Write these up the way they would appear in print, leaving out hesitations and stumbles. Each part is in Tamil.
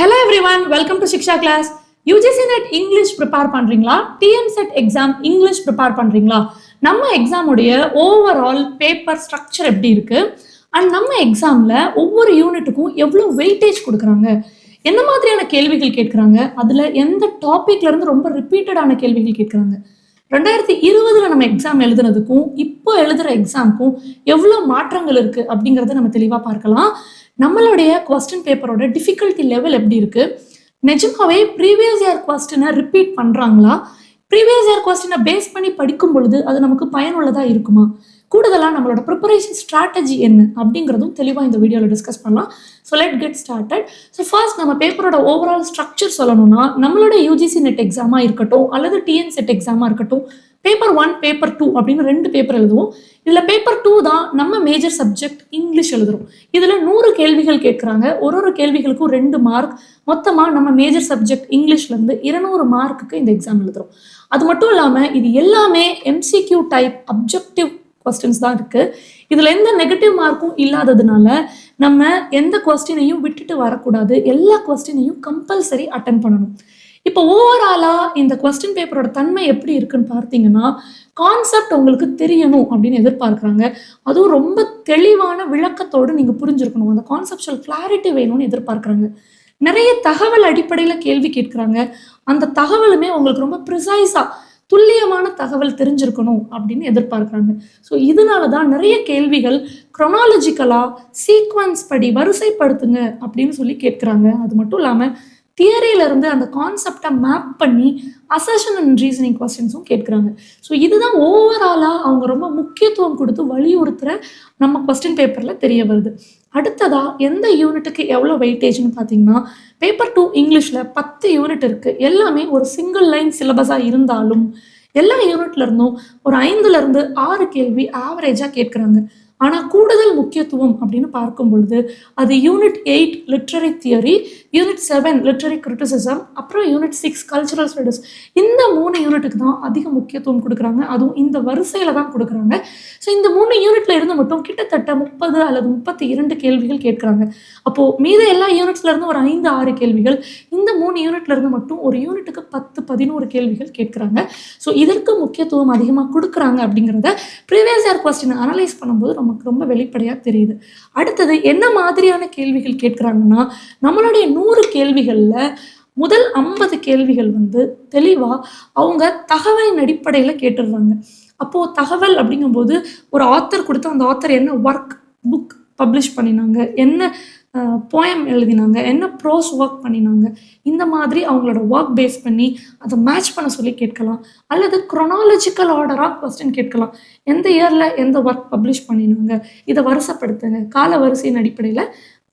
Hello everyone, welcome to Shiksha class. UGC NET English prepare பண்றீங்களா? TNSET exam English prepare பண்றீங்களா? நம்ம எக்ஸாம் உடைய ஓவரால் பேப்பர் ஸ்ட்ரக்சர் எப்படி இருக்கு அண்ட் நம்ம எக்ஸாம்ல ஒவ்வொரு யூனிட்டுக்கும் எவ்வளவு வெயிட்டேஜ் கொடுக்குறாங்க, என்ன மாதிரியான கேள்விகள் கேட்குறாங்க, அதுல எந்த டாபிக்ல இருந்து ரொம்ப ரிப்பீட்டடான கேள்விகள் கேட்குறாங்க, 2020 நம்ம எக்ஸாம் எழுதுனதுக்கும் இப்போ எழுதுற எக்ஸாமுக்கும் எவ்வளோ மாற்றங்கள் இருக்கு அப்படிங்கிறத நம்ம தெளிவாக பார்க்கலாம். நம்மளுடைய கொஸ்டின் பேப்பரோட டிஃபிகல்ட்டி லெவல் எப்படி இருக்கு, நிஜமாவே ப்ரீவியஸ் இயர் கொஸ்டினை ரிப்பீட் பண்றாங்களா, ப்ரீவியஸ் இயர் கொஸ்டினை பேஸ் பண்ணி படிக்கும் பொழுது அது நமக்கு பயனுள்ளதா இருக்குமா, கூடுதலாக நம்மளோட ப்ரிப்பரேஷன் ஸ்ட்ராட்டஜி என்ன அப்படிங்கிறதும் தெளிவாக இந்த வீடியோவில் டிஸ்கஸ் பண்ணலாம். So let get started. So first நம்ம பேப்பரோட ஓவரால் ஸ்ட்ரக்சர் சொல்லணும்னா, நம்மளோட யூஜிசி நெட் எக்ஸாமாக இருக்கட்டும் அல்லது டிஎன்செட் எக்ஸாமாக இருக்கட்டும், பேப்பர் 1 பேப்பர் 2 அப்படின்னு 2 பேப்பர் எழுதுவோம். இதில் பேப்பர் 2 தான் நம்ம மேஜர் சப்ஜெக்ட் இங்கிலீஷ் எழுதுறோம். இதில் 100 கேள்விகள் கேட்குறாங்க. ஒரு கேள்விகளுக்கும் 2 மார்க். மொத்தமாக நம்ம மேஜர் சப்ஜெக்ட் இங்கிலீஷ்லேருந்து 200 மார்க்குக்கு இந்த எக்ஸாம் எழுதுறோம். அது மட்டும் இல்லாமல் இது எல்லாமே எம்சிக்யூ டைப் அப்ஜெக்டிவ் கொஸ்டின்ஸ் தான் இருக்கு. இதுல எந்த நெகட்டிவ் மார்க்கும் இல்லாததுனால நம்ம எந்த கொஸ்டினையும் விட்டுட்டு வரக்கூடாது, எல்லா கொஸ்டினையும் கம்பல்சரி அட்டன் பண்ணணும். இப்போ ஓவராலா இந்த கொஸ்டின் பேப்பரோட தன்மை எப்படி இருக்குன்னு பார்த்தீங்கன்னா, கான்செப்ட் உங்களுக்கு தெரியணும் அப்படின்னு எதிர்பார்க்குறாங்க. அதுவும் ரொம்ப தெளிவான விளக்கத்தோடு நீங்க புரிஞ்சிருக்கணும், அந்த கான்செப்சுவல் கிளாரிட்டி வேணும்னு எதிர்பார்க்குறாங்க. நிறைய தகவல் அடிப்படையில் கேள்வி கேட்குறாங்க. அந்த தகவலுமே உங்களுக்கு ரொம்ப ப்ரிசைஸா துல்லியமான தகவல் தெரிஞ்சிருக்கணும் அப்படின்னு எதிர்பார்க்குறாங்க. ஸோ இதனால தான் நிறைய கேள்விகள் க்ரொனாலஜிக்கலா சீக்வன்ஸ் படி வரிசைப்படுத்துங்க அப்படின்னு சொல்லி கேட்குறாங்க. அது மட்டும் இல்லாமல் தியரியிலிருந்து அந்த கான்செப்டை மேப் பண்ணி அசர்ஷன் அண்ட் ரீசனிங் கொஸ்டின்ஸும் கேட்குறாங்க. ஸோ இதுதான் ஓவராலாக அவங்க ரொம்ப முக்கியத்துவம் கொடுத்து வலியுறுத்துகிற நம்ம கொஸ்டின் பேப்பரில் தெரிய வருது. அடுத்ததா எந்த யூனிட்டுக்கு எவ்வளோ வெயிட்டேஜ்னு பார்த்தீங்கன்னா, பேப்பர் 2 இங்கிலீஷில் 10 யூனிட் இருக்குது. எல்லாமே ஒரு சிங்கிள் லைன் சிலபஸாக இருந்தாலும் எல்லா யூனிட்ல இருந்தும் ஒரு 5லேருந்து 6 கேள்வி ஆவரேஜாக கேட்குறாங்க. ஆனால் கூடுதல் முக்கியத்துவம் அப்படின்னு பார்க்கும் பொழுது அது unit 8 literary theory, unit 7 literary criticism, அப்புறம் யூனிட் 6 கல்ச்சுரல் ஸ்டடீஸ், இந்த 3 யூனிட்டுக்கு தான் அதிக முக்கியத்துவம் கொடுக்குறாங்க. அதுவும் இந்த வரிசையில் தான் கொடுக்குறாங்க. ஸோ இந்த 3 யூனிட்ல இருந்து மட்டும் கிட்டத்தட்ட 30 அல்லது 32 கேள்விகள் கேட்குறாங்க. அப்போது மீத எல்லா யூனிட்ஸ்ல இருந்து ஒரு 5-6 கேள்விகள், இந்த 3 யூனிட்ல இருந்து மட்டும் ஒரு யூனிட்டுக்கு 10-11 கேள்விகள் கேட்குறாங்க. ஸோ இதற்கு முக்கியத்துவம் அதிகமாக கொடுக்குறாங்க அப்படிங்கிறத ப்ரீவியஸ் இயர் கொஸ்டினை அனலைஸ் பண்ணும்போது நமக்கு ரொம்ப வெளிப்படையாக தெரியுது. அடுத்தது என்ன மாதிரியான கேள்விகள் கேட்குறாங்கன்னா, நம்மளுடைய 100 கேள்விகளில் முதல் 50 கேள்விகள் தெளிவாக அவங்க தகவலின் அடிப்படையில் கேட்டுடுறாங்க. அப்போது தகவல் அப்படிங்கும்போது ஒரு ஆத்தர் கொடுத்து அந்த ஆத்தர் என்ன ஒர்க் புக் பப்ளிஷ் பண்ணினாங்க, என்ன போயம் எழுதினாங்க, என்ன ப்ரோஸ் ஒர்க் பண்ணினாங்க, இந்த மாதிரி அவங்களோட ஒர்க் பேஸ் பண்ணி அதை மேட்ச் பண்ண சொல்லி கேட்கலாம். அல்லது க்ரொனாலஜிக்கல் ஆர்டராக கொஸ்டின் கேட்கலாம். எந்த இயரில் எந்த ஒர்க் பப்ளிஷ் பண்ணினாங்க, இதை வரிசைப்படுத்துங்க, கால வரிசையின் அடிப்படையில்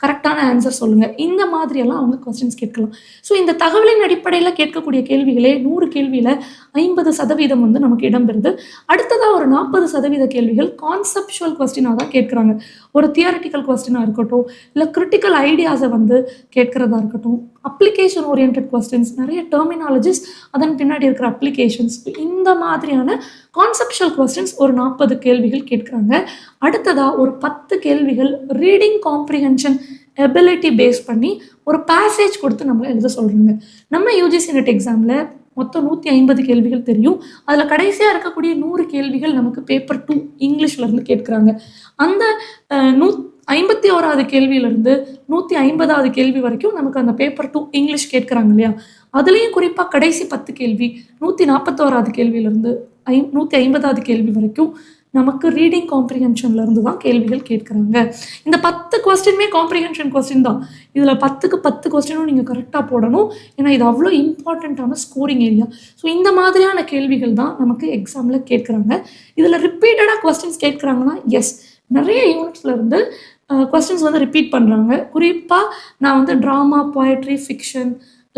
கரெக்டான ஆன்சர் சொல்லுங்கள், இந்த மாதிரியெல்லாம் அவங்க கொஸ்டின்ஸ் கேட்கலாம். ஸோ இந்த தகவலின் அடிப்படையில் கேட்கக்கூடிய கேள்விகளே 100 கேள்வியில் 50% நமக்கு இடம்பெறுது. அடுத்ததாக ஒரு 40% கேள்விகள் கான்செப்சுவல் கொஸ்டினாக தான் கேட்குறாங்க. ஒரு தியரட்டிக்கல் கொஸ்டினாக இருக்கட்டும், இல்லை கிரிட்டிக்கல் ஐடியாஸை கேட்குறதா இருக்கட்டும், அப்ளிகேஷன் ஓரியன்ட் கொஸ்டின்ஸ், நிறைய டெர்மினாலஜிஸ், அதன் பின்னாடி இருக்கிற அப்ளிகேஷன்ஸ், இந்த மாதிரியான கான்செப்சுவல் கொஸ்டின்ஸ் ஒரு 40 கேள்விகள் கேட்குறாங்க. அடுத்ததாக ஒரு 10 கேள்விகள் ரீடிங் காம்ப்ரிஹென்ஷன் எபிலிட்டி பேஸ் பண்ணி ஒரு பேசேஜ் கொடுத்து நம்மளை எழுத சொல்கிறாங்க. நம்ம யூஜிசி நெட் எக்ஸாமில் மொத்தம் 150 கேள்விகள் தெரியும். அதில் கடைசியாக இருக்கக்கூடிய 100 கேள்விகள் நமக்கு பேப்பர் 2 இங்கிலீஷ்லேருந்து கேட்குறாங்க. அந்த 51வது கேள்வியிலிருந்து 150வது கேள்வி வரைக்கும் நமக்கு அந்த பேப்பர் 2 இங்கிலீஷ் கேட்குறாங்க இல்லையா, அதுலேயும் குறிப்பாக கடைசி 10 கேள்வி 141வது கேள்வியிலிருந்து 150வது கேள்வி வரைக்கும் நமக்கு ரீடிங் காம்ப்ரிஹென்ஷன்லேருந்து தான் கேள்விகள் கேட்குறாங்க. இந்த 10 கொஸ்டினுமே காம்ப்ரிஹென்ஷன் கொஸ்டின் தான். இதில் 10க்கு 10 கொஸ்டினும் நீங்கள் கரெக்டாக போடணும். ஏன்னா இது அவ்வளோ இம்பார்ட்டண்ட்டான ஸ்கோரிங் ஏரியா. ஸோ இந்த மாதிரியான கேள்விகள் தான் நமக்கு எக்ஸாமில் கேட்குறாங்க. இதில் ரிப்பீட்டடாக கொஸ்டின்ஸ் கேட்குறாங்கன்னா எஸ், நிறைய யூனிட்ஸில் இருந்து கொஸ்டின்ஸ் ரிப்பீட் பண்ணுறாங்க. குறிப்பாக நான் drama, poetry, fiction,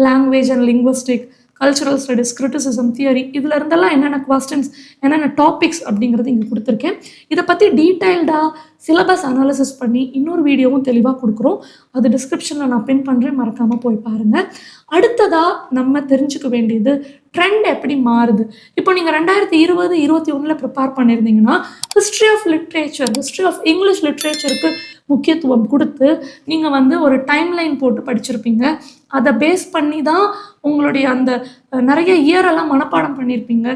language and linguistic, cultural studies, criticism, theory, இதில் இருந்தெல்லாம் என்னென்ன கொஸ்டின்ஸ், என்னென்ன டாபிக்ஸ் அப்படிங்கிறது இங்கே கொடுத்துருக்கேன். இதை பற்றி டீட்டெயில்டாக சிலபஸ் அனாலிசிஸ் பண்ணி இன்னொரு வீடியோவும் தெளிவாக கொடுக்குறோம். அது டிஸ்கிரிப்ஷனில் நான் பின் பண்ணுறேன், மறக்காமல் போய் பாருங்கள். அடுத்ததாக நம்ம தெரிஞ்சுக்க வேண்டியது ட்ரெண்ட் எப்படி மாறுது. இப்போ நீங்கள் 2020-21 ப்ரிப்பேர் பண்ணியிருந்தீங்கன்னா history of literature, history of English லிட்ரேச்சருக்கு முக்கியத்துவம் கொடுத்து நீங்கள் ஒரு டைம் லைன் போட்டு படிச்சிருப்பீங்க. அதை பேஸ் பண்ணி தான் உங்களுடைய அந்த நிறைய இயரெல்லாம் மனப்பாடம் பண்ணியிருப்பீங்க.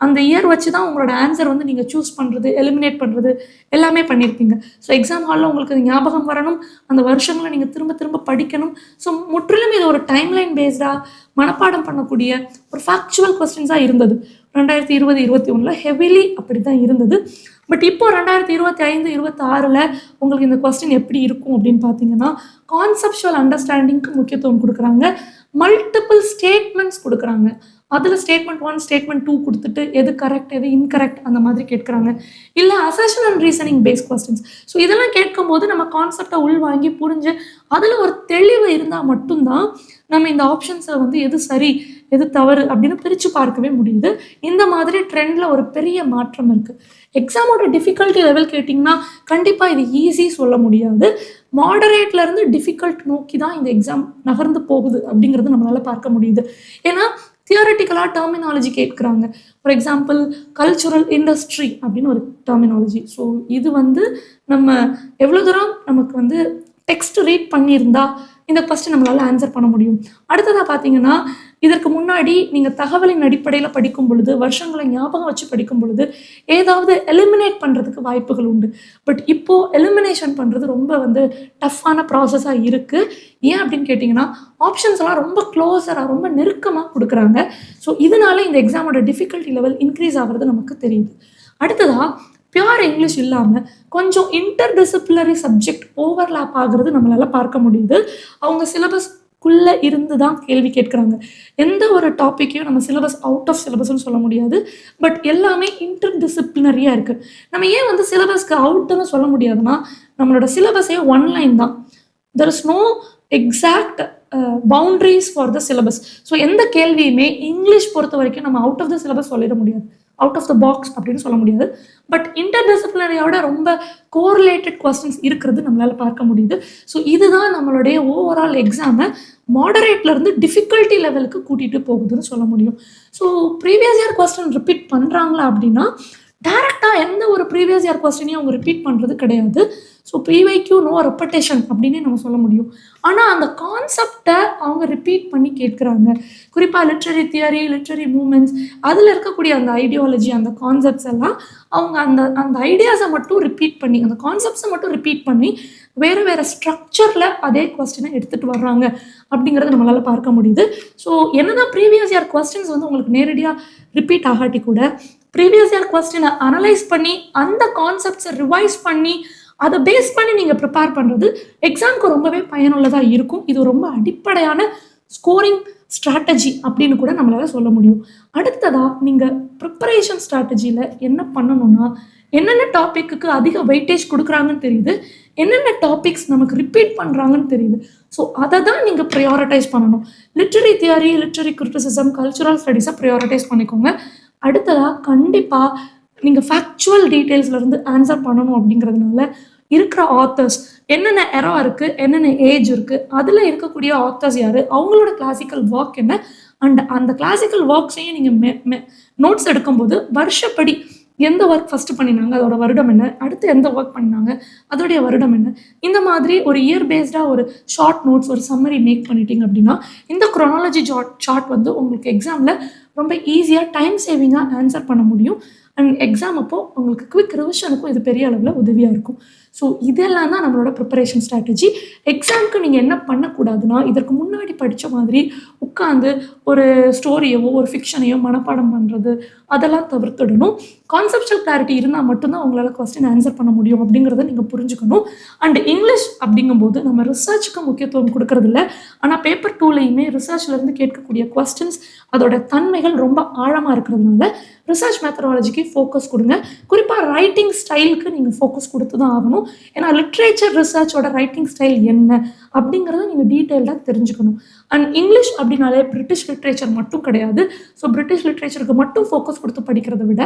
அந்த இயர் வச்சு தான் உங்களோட ஆன்சர் வந்து நீங்கள் சூஸ் பண்ணுறது, எலிமினேட் பண்ணுறது எல்லாமே பண்ணியிருப்பீங்க. ஸோ எக்ஸாம் ஹாலில் உங்களுக்கு அது ஞாபகம் வரணும், அந்த வருஷங்களை நீங்கள் திரும்ப திரும்ப படிக்கணும். ஸோ முற்றிலும் இது ஒரு டைம்லைன் பேஸ்டாக மனப்பாடம் பண்ணக்கூடிய ஒரு ஃபேக்சுவல் கொஸ்டின்ஸாக இருந்தது 2020-21 ஹெவிலி அப்படி தான் இருந்தது. பட் இப்போ 2025-26 உங்களுக்கு இந்த கொஸ்டின் எப்படி இருக்கும் அப்படின்னு பார்த்தீங்கன்னா, கான்செப்சுவல் அண்டர்ஸ்டாண்டிங்க்கு முக்கியத்துவம் கொடுக்குறாங்க, மல்டிபிள் ஸ்டேட்மெண்ட்ஸ் கொடுக்குறாங்க. அதில் ஸ்டேட்மெண்ட் 1 ஸ்டேட்மெண்ட் 2 கொடுத்துட்டு எது கரெக்ட் எது இன்கரெக்ட் அந்த மாதிரி கேட்குறாங்க. இல்லை assertion and reasoning base questions. So இதெல்லாம் கேட்கும்போது நம்ம கான்செப்டை உள்வாங்கி புரிஞ்சு அதில் ஒரு தெளிவு இருந்தால் மட்டும்தான் நம்ம இந்த ஆப்ஷன்ஸை வந்து எது சரி எது தவறு அப்படின்னு பிரித்து பார்க்கவே முடியுது. இந்த மாதிரி ட்ரெண்டில் ஒரு பெரிய மாற்றம் இருக்குது. எக்ஸாமோட டிஃபிகல்ட்டி லெவல் கேட்டிங்கன்னா கண்டிப்பாக இது ஈஸி சொல்ல முடியாது. மாடரேட்லேருந்து டிஃபிகல்ட் நோக்கி தான் இந்த எக்ஸாம் நகர்ந்து போகுது அப்படிங்கிறது நம்மளால் பார்க்க முடியுது. ஏன்னா தியரட்டிக்கலாக டெர்மினாலஜி கேட்குறாங்க. ஃபார் எக்ஸாம்பிள் கல்ச்சுரல் இண்டஸ்ட்ரி அப்படின்னு ஒரு டெர்மினாலஜி. ஸோ இது வந்து நம்ம எவ்வளோ தூரம் நமக்கு வந்து டெக்ஸ்ட் ரீட் பண்ணியிருந்தா இந்த கொஸ்டின் நம்மளால் ஆன்சர் பண்ண முடியும். அடுத்ததாக பார்த்தீங்கன்னா, இதற்கு முன்னாடி நீங்கள் தகவலின் அடிப்படையில் படிக்கும் பொழுது, வருஷங்களை ஞாபகம் வச்சு படிக்கும் பொழுது ஏதாவது எலிமினேட் பண்ணுறதுக்கு வாய்ப்புகள் உண்டு. பட் இப்போது எலிமினேஷன் பண்ணுறது ரொம்ப வந்து டஃப்பான ப்ராசஸாக இருக்குது. ஏன் அப்படின்னு கேட்டிங்கன்னா, ஆப்ஷன்ஸ் எல்லாம் ரொம்ப க்ளோஸராக ரொம்ப நெருக்கமாக கொடுக்குறாங்க. ஸோ இதனால இந்த எக்ஸாமோட டிஃபிகல்ட்டி லெவல் இன்க்ரீஸ் ஆகிறது நமக்கு தெரியுது. அடுத்ததாக பியூர் இங்கிலீஷ் இல்லாமல் கொஞ்சம் இன்டர்டிசிப்ளினரி சப்ஜெக்ட் ஓவர்லாப் ஆகிறது நம்மளால் பார்க்க முடியுது. அவங்க சிலபஸ்க்குள்ளே இருந்து தான் கேள்வி கேட்குறாங்க. எந்த ஒரு டாப்பிக்கையும் நம்ம சிலபஸ் அவுட் ஆஃப் சிலபஸ்ன்னு சொல்ல முடியாது. பட் எல்லாமே இன்டர்டிசிப்ளினரியாக இருக்குது. நம்ம ஏன் வந்து சிலபஸ்க்கு அவுட்டுன்னு சொல்ல முடியாதுன்னா, நம்மளோட சிலபஸே ஒன்லைன் தான். There is no exact boundaries for the syllabus. So எந்த கேள்வியுமே இங்கிலீஷ் பொறுத்த வரைக்கும் நம்ம அவுட் ஆஃப் த சிலபஸ் சொல்லிட முடியாது, அவுட் ஆஃப் த பாக்ஸ் அப்படின்னு சொல்ல முடியாது. பட் இன்டர்டிசிப்ளினரியோட ரொம்ப கோரிலேட்டட் கொஸ்டின்ஸ் இருக்கிறது நம்மளால் பார்க்க முடியுது. ஸோ இதுதான் நம்மளுடைய ஓவரால் எக்ஸாமை மாடரேட்லேருந்து டிஃபிகல்ட்டி லெவலுக்கு கூட்டிகிட்டு போகுதுன்னு சொல்ல முடியும். So previous year question repeat பண்ணுறாங்களா அப்படின்னா, டேரெக்டாக எந்த ஒரு ப்ரீவியஸ் இயர் கொஸ்டினையும் அவங்க ரிப்பீட் பண்ணுறது கிடையாது. ஸோ ப்ரீவைக்யூ நோ ரெப்படேஷன் அப்படின்னே நம்ம சொல்ல முடியும். ஆனால் அந்த கான்செப்டை அவங்க ரிப்பீட் பண்ணி கேட்குறாங்க. குறிப்பாக லிட்ரரி தியரி, லிட்ரரி மூமெண்ட்ஸ், அதில் இருக்கக்கூடிய அந்த ஐடியாலஜி, அந்த கான்செப்ட்ஸ் எல்லாம் அவங்க அந்த அந்த ஐடியாஸை மட்டும் ரிப்பீட் பண்ணி, அந்த கான்செப்ட்ஸை மட்டும் ரிப்பீட் பண்ணி வேறு வேறு ஸ்ட்ரக்சரில் அதே கொஸ்டினை எடுத்துகிட்டு வர்றாங்க அப்படிங்கிறத நம்மளால் பார்க்க முடியுது. ஸோ என்னதான் ப்ரீவியஸ் இயர் கொஸ்டின்ஸ் வந்து உங்களுக்கு நேரடியாக ரிப்பீட் ஆகாட்டி கூட, ப்ரீவியஸ் இயர் கொஸ்டினை அனலைஸ் பண்ணி அந்த கான்செப்ட்ஸை ரிவைஸ் பண்ணி அதை பேஸ் பண்ணி நீங்கள் ப்ரிப்பேர் பண்ணுறது எக்ஸாமுக்கு ரொம்பவே பயனுள்ளதாக இருக்கும். இது ரொம்ப அடிப்படையான ஸ்கோரிங் ஸ்ட்ராட்டஜி அப்படின்னு கூட நம்மளால் சொல்ல முடியும். அடுத்ததாக நீங்கள் ப்ரிப்பரேஷன் ஸ்ட்ராட்டஜியில் என்ன பண்ணணும்னா, என்னென்ன டாப்பிக்கு அதிக வெயிட்டேஜ் கொடுக்குறாங்கன்னு தெரியுது, என்னென்ன டாபிக்ஸ் நமக்கு ரிப்பீட் பண்ணுறாங்கன்னு தெரியுது. ஸோ அதை தான் நீங்கள் ப்ரையாரிட்டைஸ் பண்ணணும். Literary theory, literary criticism, cultural ஸ்டடீஸை ப்ரையாரிட்டைஸ் பண்ணிக்கோங்க. அடுத்ததாக கண்டிப்பாக நீங்கள் ஃபேக்சுவல் டீட்டெயில்ஸ்லேருந்து ஆன்சர் பண்ணணும் அப்படிங்கிறதுனால இருக்கிற ஆத்தர்ஸ் என்னென்ன எரா இருக்குது, என்னென்ன ஏஜ் இருக்குது, அதில் இருக்கக்கூடிய ஆத்தர்ஸ் யார், அவங்களோட கிளாசிக்கல் ஒர்க் என்ன, அண்ட் அந்த கிளாசிக்கல் ஒர்க்ஸையும் நீங்கள் நோட்ஸ் எடுக்கும்போது வருஷப்படி எந்த ஒர்க் ஃபஸ்ட்டு பண்ணினாங்க, அதோட வருடம் என்ன, அடுத்து எந்த ஒர்க் பண்ணினாங்க, அதோடைய வருடம் என்ன, இந்த மாதிரி ஒரு இயர் பேஸ்டாக ஒரு ஷார்ட் நோட்ஸ், ஒரு சம்மரி மேக் பண்ணிட்டீங்க அப்படின்னா இந்த குரோனாலஜி சார்ட் வந்து உங்களுக்கு எக்ஸாமில் ரொம்ப ஈஸியாக டைம் சேவிங்காக ஆன்சர் பண்ண முடியும். அண்ட் எக்ஸாம் அப்போது உங்களுக்கு குவிக் ரிவிஷனுக்கும் இது பெரிய அளவில் உதவியாக இருக்கும். ஸோ இதெல்லாம் தான் நம்மளோட ப்ரிப்பரேஷன் ஸ்ட்ராட்டஜி. எக்ஸாமுக்கு நீங்கள் என்ன பண்ணக்கூடாதுன்னா, இதற்கு முன்னாடி படித்த மாதிரி உட்காந்து ஒரு ஸ்டோரியவோ ஒரு ஃபிக்ஷனையோ மனப்பாடம் பண்ணுறது அதெல்லாம் தவிர்த்துடணும். கான்செப்சுவல் கிளாரிட்டி இருந்தால் மட்டும்தான் உங்களால் கொஸ்டின் ஆன்சர் பண்ண முடியும் அப்படிங்கிறத நீங்கள் புரிஞ்சுக்கணும். அண்ட் இங்கிலீஷ் அப்படிங்கும்போது நம்ம ரிசர்ச்சுக்கு முக்கியத்துவம் கொடுக்கறதில்ல. ஆனால் பேப்பர் 2லையுமே ரிசர்ச்லேருந்து கேட்கக்கூடிய கொஸ்டின்ஸ் அதோட தன்மைகள் ரொம்ப ஆழமாக இருக்கிறதுனால ரிசர்ச் மெத்தடாலஜிக்கு ஃபோக்கஸ் கொடுங்க. குறிப்பாக ரைட்டிங் ஸ்டைலுக்கு நீங்கள் ஃபோக்கஸ் கொடுத்து தான் ஆகணும். ஏன்னா லிட்ரேச்சர் ரிசர்ச்சோட ரைட்டிங் ஸ்டைல் என்ன அப்படிங்கிறத நீங்கள் டீட்டெயில்டாக தெரிஞ்சுக்கணும். அண்ட் இங்கிலீஷ் அப்படின்னாலே பிரிட்டிஷ் லிட்ரேச்சர் மட்டும் கிடையாது. ஸோ பிரிட்டிஷ் லிட்ரேச்சருக்கு மட்டும் ஃபோக்கஸ் கொடுத்து படிக்கிறத விட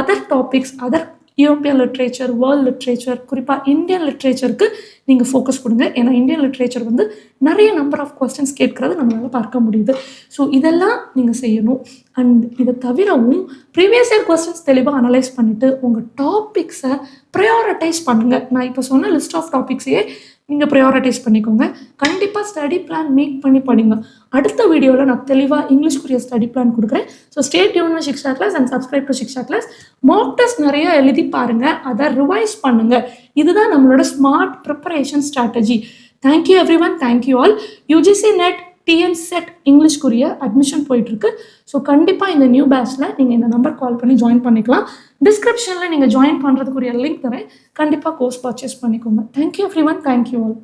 other topics, other European literature, world literature, குறிப்பாக இந்தியன் லிட்ரேச்சருக்கு நீங்கள் ஃபோக்கஸ் கொடுங்க. ஏன்னா இந்தியன் லிட்ரேச்சர் வந்து நிறைய நம்பர் ஆஃப் கொஸ்டின்ஸ் கேட்கறது நம்மளால் பார்க்க முடியுது. ஸோ இதெல்லாம் நீங்கள் செய்யணும். அண்ட் இதை தவிரவும் ப்ரீவியஸ் இயர் கொஸ்டின்ஸ் தெளிவாக அனலைஸ் பண்ணிவிட்டு உங்கள் டாபிக்ஸை ப்ரையாரிட்டைஸ் பண்ணுங்கள். நான் இப்போ சொன்ன லிஸ்ட் ஆஃப் டாபிக்ஸையே நீங்கள் ப்ரையாரிட்டைஸ் பண்ணிக்கோங்க. கண்டிப்பாக ஸ்டடி பிளான் மேக் பண்ணி படிங்க. அடுத்த வீடியோவில் நான் தெளிவாக இங்கிலீஷ்க்குரிய ஸ்டடி பிளான் கொடுக்குறேன். So stay tuned with Shiksha class and subscribe to Shiksha class. Mock test நிறைய எழுதி பாருங்கள், அதை ரிவைஸ் பண்ணுங்கள். இதுதான் நம்மளோட smart preparation strategy. Thank you everyone, thank you all. UGC NET TN SET இங்கிலீஷ்க்குரிய அட்மிஷன் போயிட்டுருக்கு. ஸோ கண்டிப்பாக இந்த நியூ பேட்ச்சில் நீங்கள் இந்த நம்பர் கால் பண்ணி ஜாயின் பண்ணிக்கலாம். டிஸ்கிரிப்ஷனில் நீங்கள் ஜாயின் பண்ணுறதுக்குரிய லிங்க் தரேன். கண்டிப்பாக கோர்ஸ் பர்ச்சேஸ் பண்ணிக்கோங்க. Thank you everyone, thank you all.